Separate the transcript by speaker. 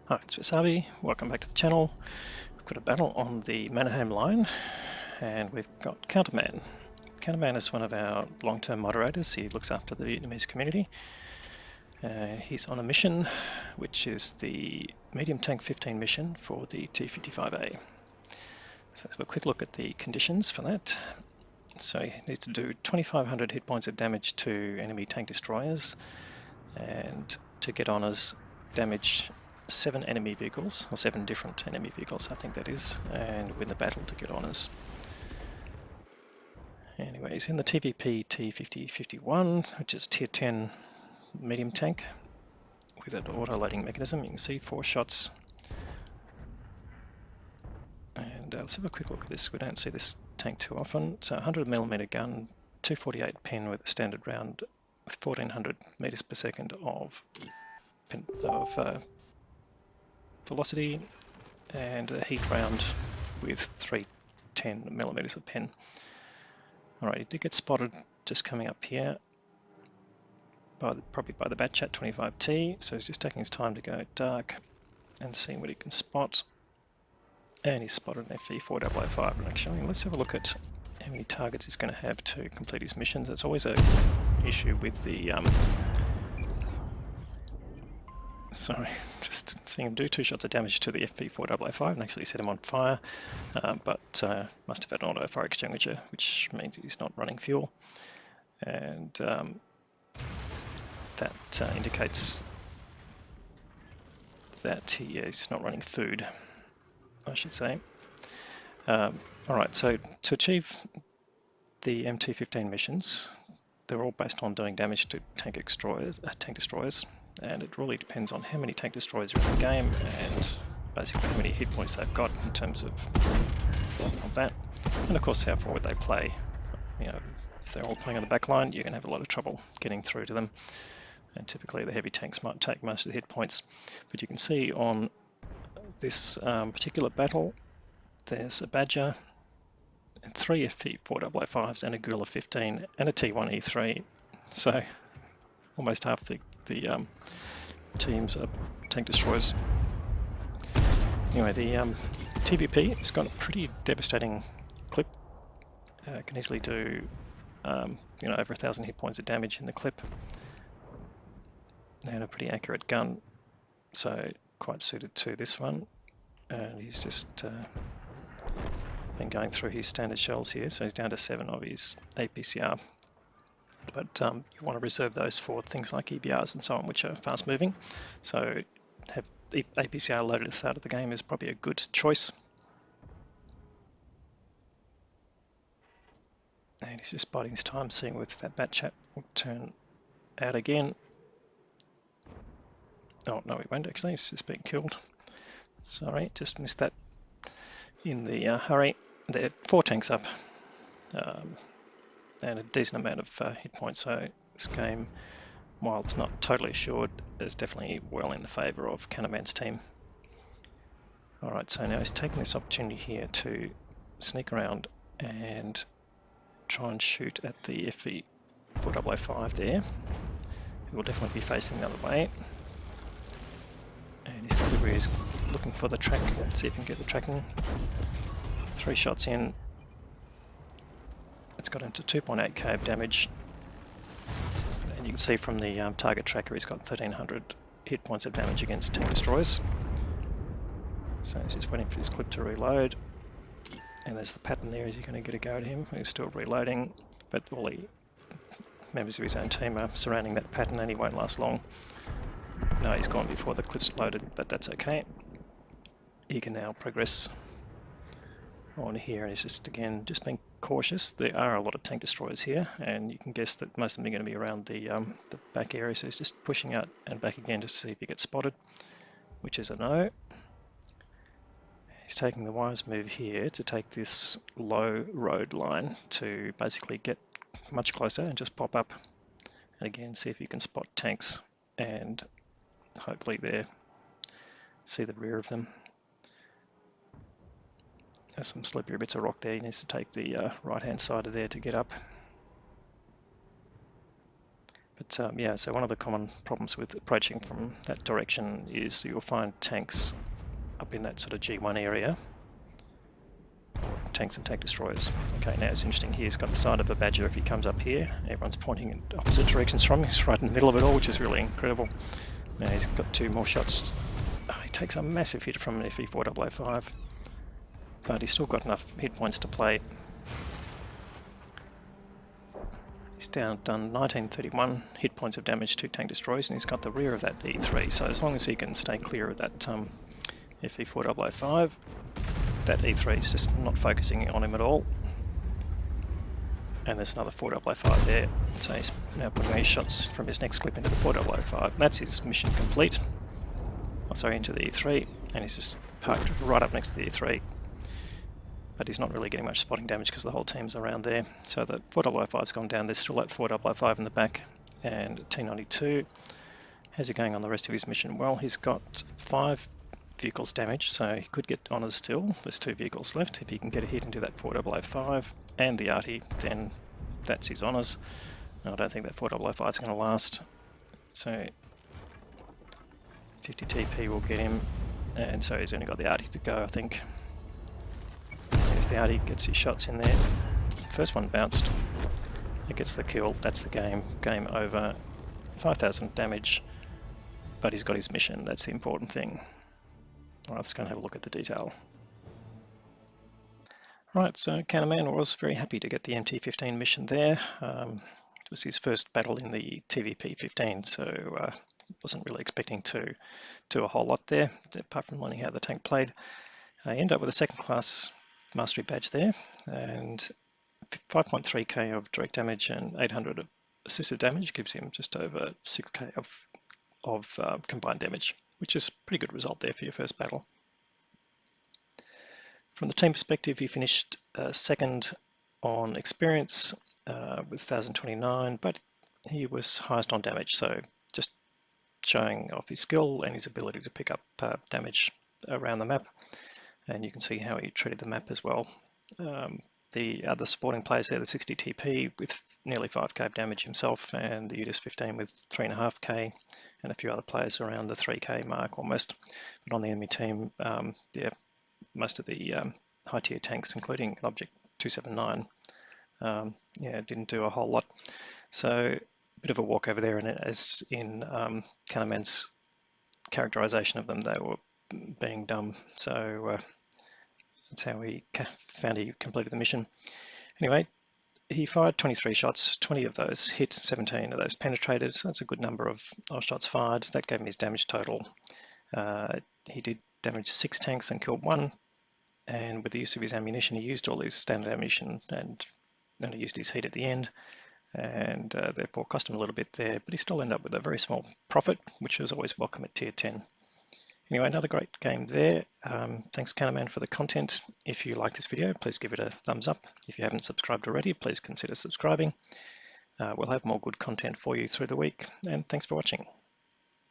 Speaker 1: Hi, it's Wasabi. Welcome back to the channel. We've got a battle on the Mannerheim line, and we've got CounterMAN. CounterMAN is one of our long-term moderators. He looks after the Vietnamese community. He's on a mission, which is the medium tank 15 mission for the T55A. So let's have a quick look at the conditions for that. So he needs to do 2,500 hit points of damage to enemy tank destroyers, and to get honours, damage 7 enemy vehicles, or 7 different enemy vehicles, I think that is, and win the battle to get honours. Anyway, he's in the TVP T50-51, which is tier 10 medium tank with an auto-loading mechanism. You can see 4 shots. And let's have a quick look at this. We don't see this tank too often. So 100mm gun, 248 pin with a standard round with 1400 meters per second of velocity, and a heat round with 310mm of pen. Alright, he did get spotted just coming up here, probably by the BADATTANKING, so he's just taking his time to go dark and seeing what he can spot. And he's spotted an FV-400-5 actually. Let's have a look at how many targets he's going to have to complete his missions. That's always an issue with the sorry, just seeing him do 2 shots of damage to the FV-400-5 and actually set him on fire, but must have had an auto fire extinguisher, which means he's not running fuel, and that indicates that he is not running food, I should say. Alright, so to achieve the MT-15 missions, they're all based on doing damage to tank destroyers, and it really depends on how many tank destroyers are in the game and basically how many hit points they've got in terms of that, and of course how forward they play. You know, if they're all playing on the back line, you're going to have a lot of trouble getting through to them, and typically the heavy tanks might take most of the hit points. But you can see on this particular battle, there's a Badger and 3 FV-400-5s and a Guerrilla 15 and a T1E3, so almost half the teams are tank destroyers. Anyway, the TVP has got a pretty devastating clip. Can easily do over 1,000 hit points of damage in the clip, and a pretty accurate gun, so quite suited to this one. And he's just been going through his standard shells here, so he's down to 7 of his APCR. But you want to reserve those for things like EBRs and so on, which are fast moving. So have the APCR loaded at the start of the game is probably a good choice. And he's just biding his time, seeing if that bat chat will turn out again. Oh no, he won't actually, he's just been killed. Sorry, just missed that in the hurry. There are 4 tanks up. And a decent amount of hit points, so this game, while it's not totally assured, is definitely well in the favour of CounterMAN's team. Alright, so now he's taking this opportunity here to sneak around and try and shoot at the FV-400-5 there. He will definitely be facing the other way. And he's got the rear, he's looking for the track, let's see if he can get the tracking. 3 shots in. It's got into 2.8k of damage, and you can see from the target tracker he's got 1,300 hit points of damage against tank destroyers. So he's just waiting for his clip to reload, and there's the pattern there. Is he going to get a go at him? He's still reloading, but all the members of his own team are surrounding that pattern and he won't last long. No, he's gone before the clip's loaded, but that's okay. He can now progress on here, and he's just being cautious. There are a lot of tank destroyers here, and you can guess that most of them are going to be around the back area, so he's just pushing out and back again to see if he gets spotted, which is a no. He's taking the wise move here to take this low road line to basically get much closer and just pop up and again see if you can spot tanks and hopefully see the rear of them. There's some slippery bits of rock there. He needs to take the right hand side of there to get up. But yeah, so one of the common problems with approaching from that direction is that you'll find tanks up in that sort of G1 area, tanks and tank destroyers. Okay, now it's interesting here, he's got the side of a Badger. If he comes up here, everyone's pointing in opposite directions from him. He's right in the middle of it all, which is really incredible. Now he's got 2 more shots. Oh, he takes a massive hit from an FE4005, but he's still got enough hit points to play. He's done 1931 hit points of damage to tank destroyers, and he's got the rear of that E3. So as long as he can stay clear of that FE4005, that E3 is just not focusing on him at all. And there's another 4005 there. So he's now putting these shots from his next clip into the 4005. That's his mission complete. Oh, sorry, into the E3, and he's just parked right up next to the E3. But he's not really getting much spotting damage because the whole team's around there. So the 4005's gone down. There's still that 4005 in the back. And T92, how's he going on the rest of his mission? Well, he's got 5 vehicles damaged, so he could get honours still. There's 2 vehicles left. If he can get a hit into that 4005 and the arty, then that's his honours. No, I don't think that 4005 is going to last. So 50 TP will get him, and so he's only got the arty to go, I think. There's the arty, gets his shots in there. First one bounced. It gets the kill. That's the game. Game over. 5,000 damage, but he's got his mission. That's the important thing. Alright, let's go and have a look at the detail. Right, so CounterMAN was very happy to get the MT-15 mission there. It was his first battle in the TVP 15, so wasn't really expecting to do a whole lot there, apart from learning how the tank played. He ended up with a 2nd class mastery badge there, and 5.3k of direct damage and 800 of assisted damage gives him just over 6k of combined damage, which is a pretty good result there for your first battle. From the team perspective, he finished 2nd on experience with 1029, but he was highest on damage, so just showing off his skill and his ability to pick up damage around the map. And you can see how he treated the map as well. The other supporting players there, the 60 TP with nearly 5k damage himself, and the UDS-15 with 3.5k, and a few other players around the 3k mark almost. But on the enemy team, yeah, most of the high tier tanks, including Object 279, yeah, didn't do a whole lot. So a bit of a walkover there, and as in CounterMAN's characterization of them, they were being dumb. So that's how he found he completed the mission. Anyway, he fired 23 shots, 20 of those hit, 17 of those penetrated. So that's a good number of shots fired. That gave him his damage total. He did damage 6 tanks and killed 1. And with the use of his ammunition, he used all his standard ammunition, and then he used his heat at the end, and therefore cost him a little bit there, but he still ended up with a very small profit, which was always welcome at tier 10. Anyway, another great game there. Thanks CounterMAN for the content. If you like this video, please give it a thumbs up. If you haven't subscribed already, please consider subscribing. We'll have more good content for you through the week, and thanks for watching.